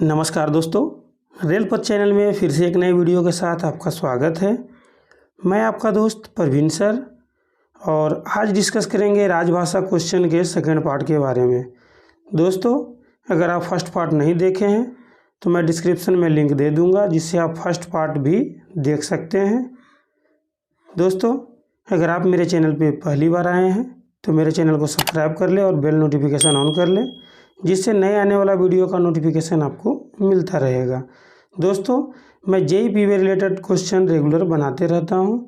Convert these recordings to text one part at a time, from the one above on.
नमस्कार दोस्तों, रेल पथ चैनल में फिर से एक नए वीडियो के साथ आपका स्वागत है। मैं आपका दोस्त प्रवीण सर और आज डिस्कस करेंगे राजभाषा क्वेश्चन के सेकंड पार्ट के बारे में। दोस्तों, अगर आप फर्स्ट पार्ट नहीं देखे हैं तो मैं डिस्क्रिप्शन में लिंक दे दूंगा, जिससे आप फर्स्ट पार्ट भी देख सकते हैं। दोस्तों, अगर आप मेरे चैनल पे पहली बार आए हैं तो मेरे चैनल को सब्सक्राइब कर लें और बेल नोटिफिकेशन ऑन कर लें, जिससे नए आने वाला वीडियो का नोटिफिकेशन आपको मिलता रहेगा। दोस्तों, मैं JEE PV related question regular बनाते रहता हूं,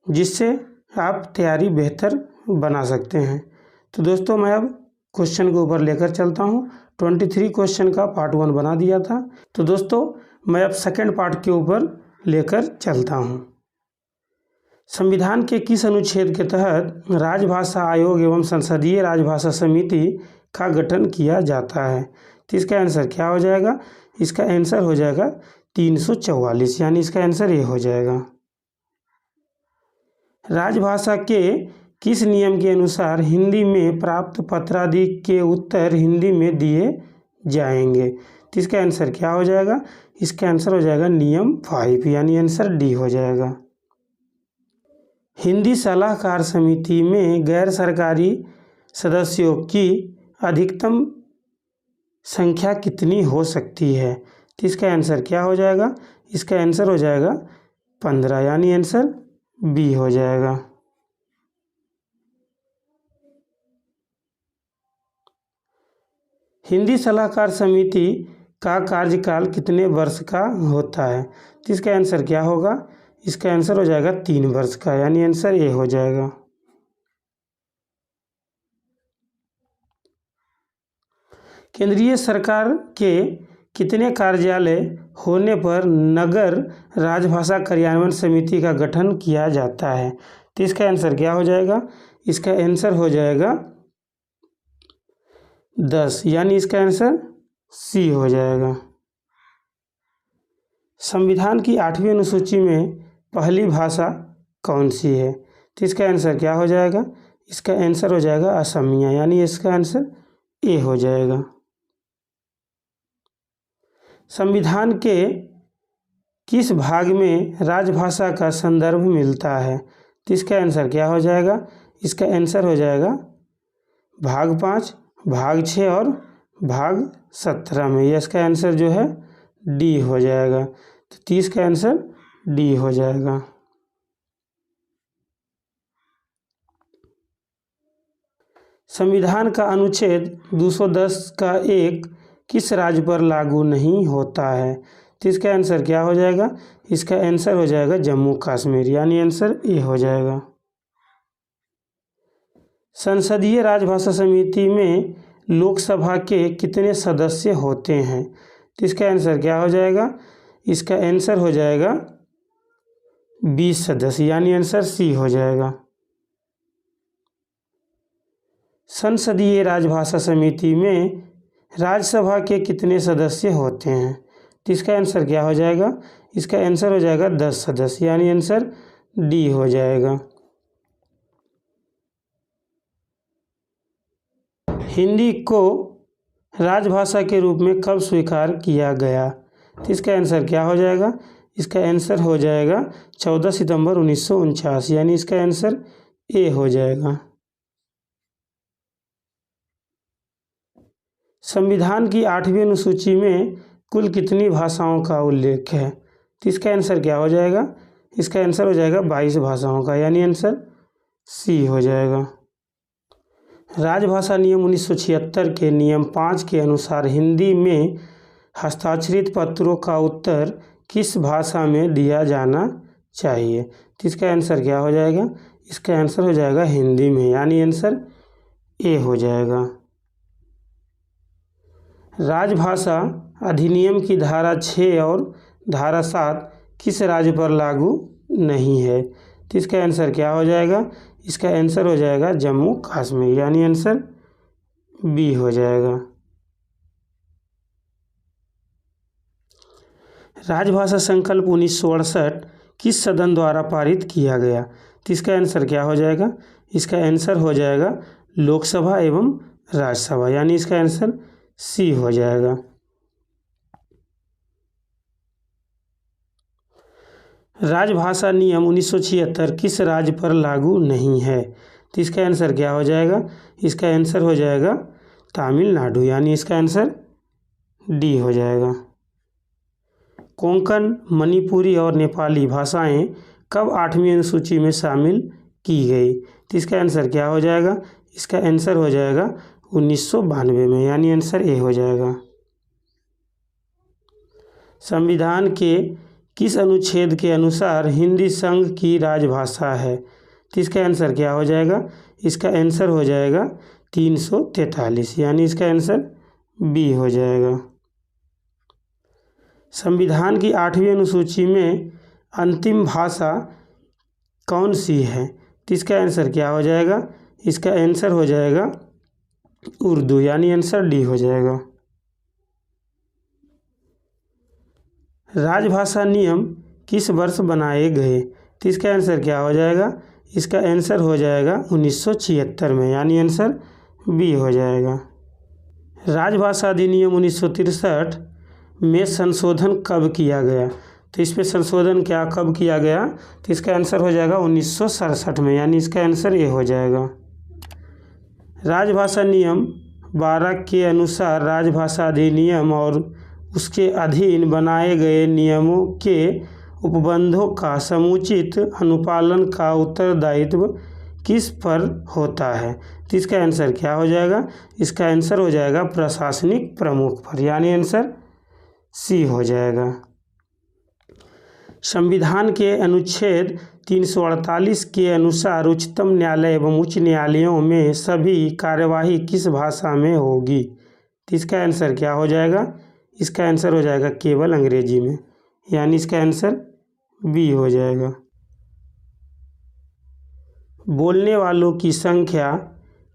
जिससे आप तैयारी बेहतर बना सकते हैं। तो दोस्तों, मैं अब क्वेश्चन को ऊपर लेकर चलता हूं। 23 क्वेश्चन का पार्ट 1 बना दिया था, तो दोस्तों मैं अब सेकंड पार्ट के ऊपर लेकर चलता हूं। संविधान के किस अनुच्छेद के तहत राजभाषा आयोग एवं संसदीय राजभाषा समिति का गठन किया जाता है? तो इसका आंसर क्या हो जाएगा? इसका आंसर हो जाएगा 344, यानी इसका आंसर ये हो जाएगा। राजभाषा के किस नियम के अनुसार हिंदी में प्राप्त पत्रादि के उत्तर हिंदी में दिए जाएंगे? तो इसका आंसर क्या हो जाएगा? इसका आंसर हो जाएगा नियम 5, यानी आंसर डी हो जाएगा। हिंदी सलाहकार समिति में गैर सरकारी सदस्यों की अधिकतम संख्या कितनी हो सकती है? तो इसका आंसर क्या हो जाएगा? इसका आंसर हो जाएगा 15, यानी आंसर बी हो जाएगा। हिंदी सलाहकार समिति का कार्यकाल कितने वर्ष का होता है? तो इसका आंसर क्या होगा? इसका आंसर हो जाएगा 3 वर्ष का, यानी आंसर ए हो जाएगा। केंद्रीय सरकार के कितने कार्यालय होने पर नगर राजभाषा कार्यान्वयन समिति का गठन किया जाता है? तो इसका आंसर क्या हो जाएगा? इसका आंसर हो जाएगा 10, यानी इसका आंसर सी हो जाएगा। संविधान की 8वीं अनुसूची में पहली भाषा कौन सी है? तो इसका आंसर क्या हो जाएगा? इसका आंसर हो जाएगा असमिया, यानी इसका आंसर ए हो जाएगा। संविधान के किस भाग में राजभाषा का संदर्भ मिलता है? तो इसका आंसर क्या हो जाएगा? इसका आंसर हो जाएगा भाग 5, भाग 6 और भाग 17 में। ये इसका आंसर जो है डी हो जाएगा। तो 30 का आंसर डी हो जाएगा। संविधान का अनुच्छेद 210 का 1 किस राज्य पर लागू नहीं होता है? तो इसका आंसर क्या हो जाएगा? इसका आंसर हो जाएगा जम्मू कश्मीर, यानी आंसर ए हो जाएगा। संसदीय राजभाषा समिति में लोकसभा के कितने सदस्य होते हैं? तो इसका आंसर क्या हो जाएगा? इसका आंसर हो जाएगा 20 सदस्य, यानी आंसर सी हो जाएगा। संसदीय राजभाषा समिति में राज्यसभा के कितने सदस्य होते हैं? तो इसका आंसर क्या हो जाएगा? इसका आंसर हो जाएगा 10 सदस्य, यानी आंसर डी हो जाएगा। हिंदी को राजभाषा के रूप में कब स्वीकार किया गया? तो इसका आंसर क्या हो जाएगा? इसका आंसर हो जाएगा 14 सितंबर 1949, यानी इसका आंसर ए हो जाएगा। संविधान की 8वीं अनुसूची में कुल कितनी भाषाओं का उल्लेख है? तो इसका आंसर क्या हो जाएगा? इसका आंसर हो जाएगा 22 भाषाओं का, यानी आंसर सी हो जाएगा। राजभाषा नियम 1976 के नियम 5 के अनुसार हिंदी में हस्ताक्षरित पत्रों का उत्तर किस भाषा में दिया जाना चाहिए? तो इसका आंसर क्या हो जाएगा? इसका आंसर हो जाएगा हिंदी में, यानी आंसर ए हो जाएगा। राजभाषा अधिनियम की धारा 6 और धारा 7 किस राज्य पर लागू नहीं है? तो इसका आंसर क्या हो जाएगा? इसका आंसर हो जाएगा जम्मू कश्मीर, यानी आंसर बी हो जाएगा। राजभाषा संकल्प 1968 किस सदन द्वारा पारित किया गया? तो इसका आंसर क्या हो जाएगा? इसका आंसर हो जाएगा लोकसभा एवं राज्यसभा, यानी इसका आंसर सी हो जाएगा। राजभाषा नियम 1976 किस राज्य पर लागू नहीं है? तो इसका आंसर क्या हो जाएगा? इसका आंसर हो जाएगा तमिलनाडु, यानी इसका आंसर डी हो जाएगा। कोंकण, मणिपुरी और नेपाली भाषाएं कब 8वीं अनुसूची में शामिल की गई? तो इसका आंसर क्या हो जाएगा? इसका आंसर हो जाएगा 1992 में, यानी आंसर ए हो जाएगा। संविधान के किस अनुच्छेद के अनुसार हिंदी संघ की राजभाषा है? तो इसका आंसर क्या हो जाएगा? इसका आंसर हो जाएगा 343, यानी इसका आंसर बी हो जाएगा। संविधान की 8वीं अनुसूची में अंतिम भाषा कौन सी है? तो इसका आंसर क्या हो जाएगा? इसका आंसर हो जाएगा उर्दू, यानी आंसर डी हो जाएगा। राजभाषा नियम किस वर्ष बनाए गए? तो इसका आंसर क्या हो जाएगा? इसका आंसर हो जाएगा 1976 में, यानी आंसर बी हो जाएगा। राजभाषा अधिनियम 1963 में संशोधन कब किया गया? तो इसमें संशोधन क्या कब किया गया? तो इसका आंसर हो जाएगा 1967 में, यानी इसका आंसर ए हो जाएगा। राजभाषा नियम 12 के अनुसार राजभाषा अधिनियम और उसके अधीन बनाए गए नियमों के उपबंधों का समुचित अनुपालन का उत्तरदायित्व किस पर होता है? तो इसका आंसर क्या हो जाएगा? इसका आंसर हो जाएगा प्रशासनिक प्रमुख पर, यानी आंसर सी हो जाएगा। संविधान के अनुच्छेद 348 के अनुसार उच्चतम न्यायालय एवं उच्च न्यायालयों में सभी कार्यवाही किस भाषा में होगी? तो इसका आंसर क्या हो जाएगा? इसका आंसर हो जाएगा केवल अंग्रेजी में, यानी इसका आंसर बी हो जाएगा। बोलने वालों की संख्या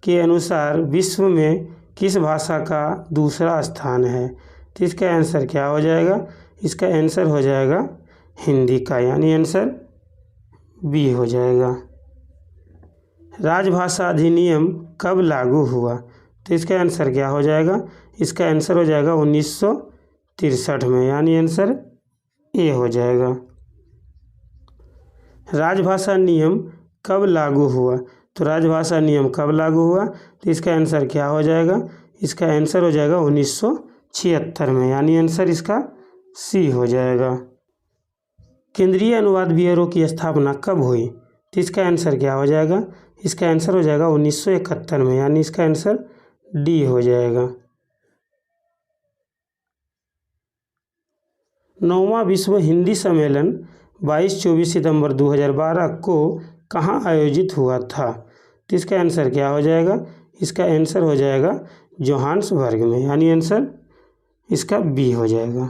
के अनुसार विश्व में किस भाषा का दूसरा स्थान है? तो इसका आंसर क्या हो जाएगा? इसका आंसर हो जाएगा हिंदी का, यानी आंसर बी हो जाएगा। राजभाषा अधिनियम कब लागू हुआ? तो इसका आंसर क्या हो जाएगा? इसका आंसर हो जाएगा 1963 में, यानी आंसर ए हो जाएगा। राजभाषा नियम कब लागू हुआ? तो राजभाषा नियम कब लागू हुआ? तो इसका आंसर क्या हो जाएगा? इसका आंसर हो जाएगा 1976 में, यानी आंसर इसका सी हो जाएगा। केंद्रीय अनुवाद ब्यूरो की स्थापना कब हुई? तो इसका आंसर क्या हो जाएगा? इसका आंसर हो जाएगा 1971 में, यानी इसका आंसर डी हो जाएगा। 9वां विश्व हिंदी सम्मेलन 22-24 सितंबर 2012 को कहाँ आयोजित हुआ था? तो इसका आंसर क्या हो जाएगा? इसका आंसर हो जाएगा जोहान्सबर्ग में, यानी आंसर इसका बी हो जाएगा।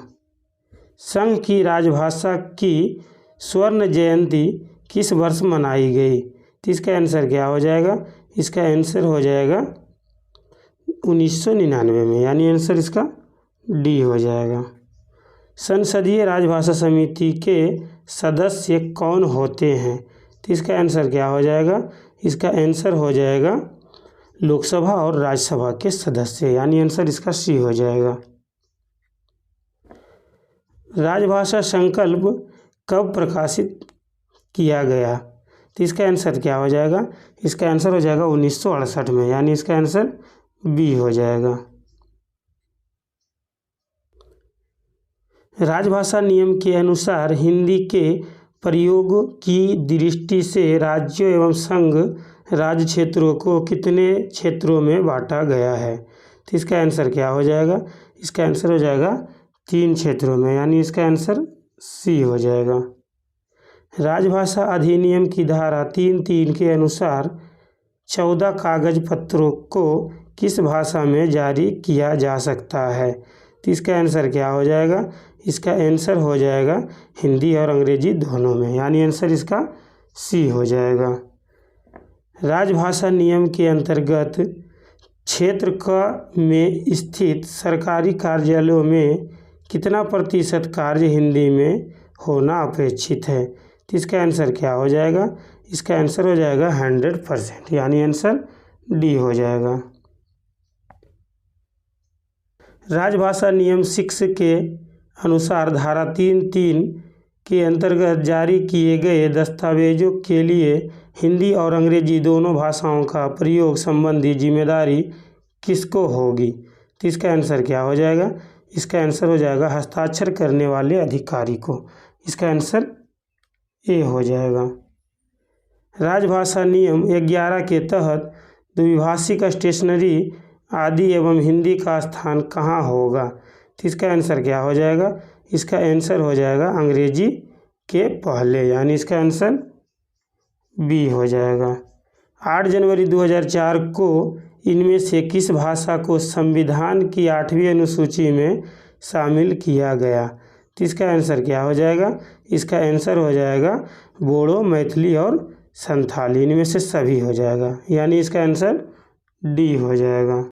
संघ की राजभाषा की स्वर्ण जयंती किस वर्ष मनाई गई? तो इसका आंसर क्या हो जाएगा? इसका आंसर हो जाएगा 1999 में, यानी आंसर इसका डी हो जाएगा। संसदीय राजभाषा समिति के सदस्य कौन होते हैं? तो इसका आंसर क्या हो जाएगा? इसका आंसर हो जाएगा लोकसभा और राज्यसभा के सदस्य, यानी आंसर इसका सी हो जाएगा। राजभाषा संकल्प कब प्रकाशित किया गया? तो इसका आंसर क्या हो जाएगा? इसका आंसर हो जाएगा 1968 में, यानी इसका आंसर बी हो जाएगा। राजभाषा नियम के अनुसार हिंदी के प्रयोग की दृष्टि से राज्यों एवं संघ राज्य क्षेत्रों को कितने क्षेत्रों में बांटा गया है? तो इसका आंसर क्या हो जाएगा? इसका आंसर हो जाएगा 3 क्षेत्रों में, यानी इसका आंसर सी हो जाएगा। राजभाषा अधिनियम की धारा 3(3) के अनुसार 14 कागज पत्रों को किस भाषा में जारी किया जा सकता है? तो इसका आंसर क्या हो जाएगा? इसका आंसर हो जाएगा हिंदी और अंग्रेजी दोनों में, यानी आंसर इसका सी हो जाएगा। राजभाषा नियम के अंतर्गत क्षेत्र क में स्थित सरकारी कार्यालयों में कितना प्रतिशत कार्य हिंदी में होना अपेक्षित है? तो इसका आंसर क्या हो जाएगा? इसका आंसर हो जाएगा 100%, यानी आंसर डी हो जाएगा। राजभाषा नियम 6 के अनुसार धारा 3(3) के अंतर्गत जारी किए गए दस्तावेजों के लिए हिंदी और अंग्रेजी दोनों भाषाओं का प्रयोग संबंधी जिम्मेदारी किसको होगी? तो इसका आंसर क्या हो जाएगा? इसका आंसर हो जाएगा हस्ताक्षर करने वाले अधिकारी को। इसका आंसर ए हो जाएगा। राजभाषा नियम 11 के तहत द्विभाषिक स्टेशनरी आदि एवं हिंदी का स्थान कहाँ होगा? तो इसका आंसर क्या हो जाएगा? इसका आंसर हो जाएगा अंग्रेजी के पहले, यानी इसका आंसर बी हो जाएगा। 8 जनवरी 2004 को इनमें से किस भाषा को संविधान की 8वीं अनुसूची में शामिल किया गया? तो इसका आंसर क्या हो जाएगा? इसका आंसर हो जाएगा बोडो, मैथिली और संथाली, इनमें से सभी हो जाएगा, यानी इसका आंसर डी हो जाएगा।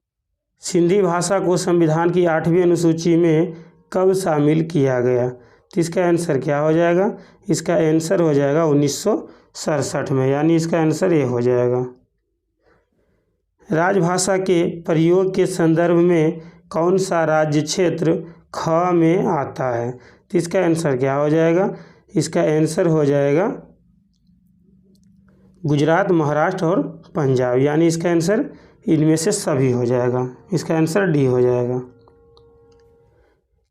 सिंधी भाषा को संविधान की 8वीं अनुसूची में कब शामिल किया गया? तो इसका आंसर क्या हो जाएगा? इसका आंसर हो जाएगा 1967 में, यानी इसका आंसर ए हो जाएगा। राजभाषा के प्रयोग के संदर्भ में कौन सा राज्य क्षेत्र ख में आता है? तो इसका आंसर क्या हो जाएगा? इसका आंसर हो जाएगा गुजरात, महाराष्ट्र और पंजाब, यानी इसका आंसर इनमें से सभी हो जाएगा। इसका आंसर डी हो जाएगा।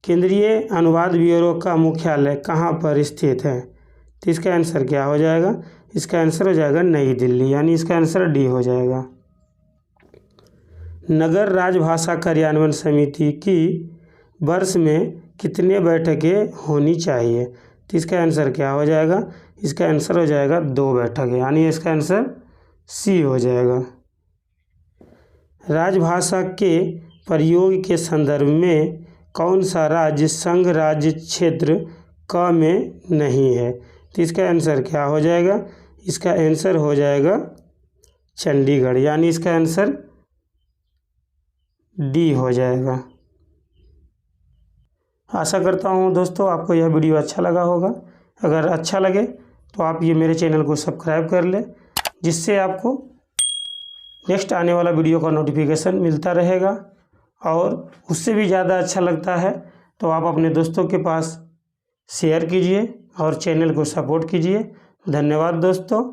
केंद्रीय अनुवाद ब्यूरो का मुख्यालय कहाँ पर स्थित है? तो इसका आंसर क्या हो जाएगा? इसका आंसर हो जाएगा नई दिल्ली, यानी इसका आंसर डी हो जाएगा। नगर राजभाषा कार्यान्वयन समिति की वर्ष में कितने बैठकें होनी चाहिए? तो इसका आंसर क्या हो जाएगा? इसका आंसर हो जाएगा 2 बैठकें, यानी इसका आंसर सी हो जाएगा। राजभाषा के प्रयोग के संदर्भ में कौन सा राज्य संघ राज्य क्षेत्र क में नहीं है? तो इसका आंसर क्या हो जाएगा? इसका आंसर हो जाएगा चंडीगढ़, यानी इसका आंसर डी हो जाएगा। आशा करता हूँ दोस्तों आपको यह वीडियो अच्छा लगा होगा। अगर अच्छा लगे तो आप ये मेरे चैनल को सब्सक्राइब कर लें, जिससे आपको नेक्स्ट आने वाला वीडियो का नोटिफिकेशन मिलता रहेगा। और उससे भी ज़्यादा अच्छा लगता है तो आप अपने दोस्तों के पास शेयर कीजिए और चैनल को सपोर्ट कीजिए। धन्यवाद दोस्तों।